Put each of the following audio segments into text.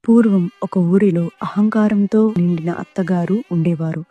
పూర్వం ఒక ఊరిలో అహంకారంతో నిండిన అత్తగారు ఉండేవారు.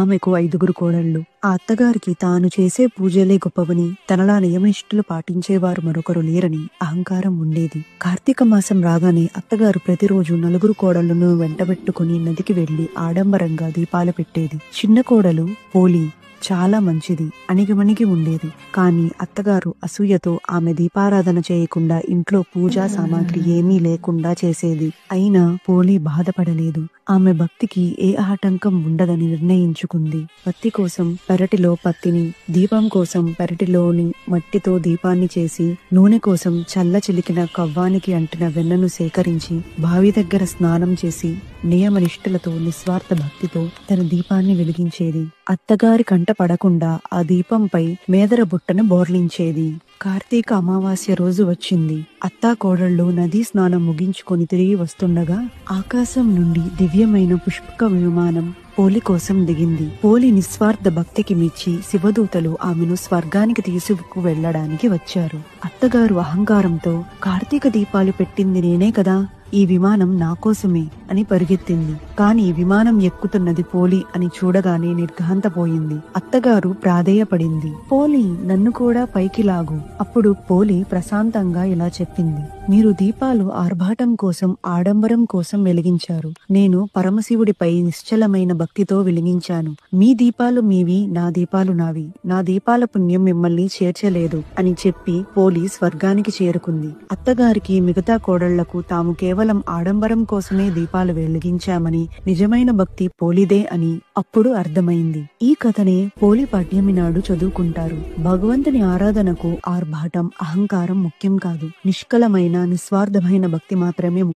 ఆమెకు 5గురు కోడళ్ళు. ఆ అత్తగారికి తాను చేసే పూజలే గొప్పవని, తనలా నియమనిష్టలు పాటించేవారు మరొకరు లేరని అహంకారం ఉండేది. కార్తీక మాసం రాగానే అత్తగారు ప్రతిరోజు 4 కోడళ్లను వెంటబెట్టుకుని నదికి వెళ్లి ఆడంబరంగా దీపాలు పెట్టేది. చిన్న కోడలు పోలి చాలా మంచిది, అణిగిమణిగి ఉండేది. కాని అత్తగారు అసూయతో ఆమె దీపారాధన చేయకుండా ఇంట్లో పూజా సామాగ్రి ఏమీ లేకుండా చేసేది. అయినా పోలి బాధపడలేదు. ఆమె భక్తికి ఏ ఆటంకం ఉండదని నిర్ణయించుకుంది. పత్తి కోసం పెరటిలో పత్తిని, దీపం కోసం పెరటిలోని మట్టితో దీపాన్ని చేసి, నూనె కోసం చల్ల చిలికిన కవ్వానికి అంటిన వెన్నను సేకరించి, బావి దగ్గర స్నానం చేసి, నియమనిష్టలతో నిస్వార్థ భక్తితో తన దీపాన్ని వెలిగించేది. అత్తగారి కంట పడకుండా ఆ దీపంపై మేదర బుట్టను బోర్లించేది. కార్తీక అమావాస్య రోజు వచ్చింది. అత్తా కోడళ్ళు నదీ స్నానం ముగించుకొని తిరిగి వస్తుండగా ఆకాశం నుండి దివ్యమైన పుష్పక విమానం పోలి కోసం దిగింది. పోలి నిస్వార్థ భక్తికి మెచ్చి శివదూతలు ఆమెను స్వర్గానికి తీసుకు వెళ్లడానికి వచ్చారు. అత్తగారు అహంకారంతో కార్తీక దీపాలు పెట్టింది నేనే కదా, ఈ విమానం నా కోసమే అని పరిగెత్తింది. కాని విమానం ఎక్కుతున్నది పోలి అని చూడగానే నిర్ఘాంతపోయింది. అత్తగారు ప్రాధేయపడింది, పోలి నన్ను కూడా పైకి లాగు. అప్పుడు పోలి ప్రశాంతంగా ఇలా చెప్పింది, మీరు దీపాలు ఆర్భాటం కోసం, ఆడంబరం కోసం వెలిగించారు. నేను పరమశివుడిపై నిశ్చలమైన భక్తితో వెలిగించాను. మీ దీపాలు మీవి, నా దీపాలు నావి. నా దీపాల పుణ్యం మిమ్మల్ని చేర్చలేదు అని చెప్పి పోలి స్వర్గానికి చేరుకుంది. అత్తగారికి మిగతా కోడళ్లకు తాము కేవలం ఆడంబరం కోసమే దీపాలు వెలిగించామని, నిజమైన భక్తి పోలిదే అని అప్పుడు అర్థమైంది. ఈ కథనే పోలి పాడ్యమి నాడు చదువుకుంటారు. భగవంతుని ఆరాధనకు ఆర్భాటం, అహంకారం ముఖ్యం కాదు. నిష్కలమైన నిస్వార్థమైన భక్తి మాత్రమే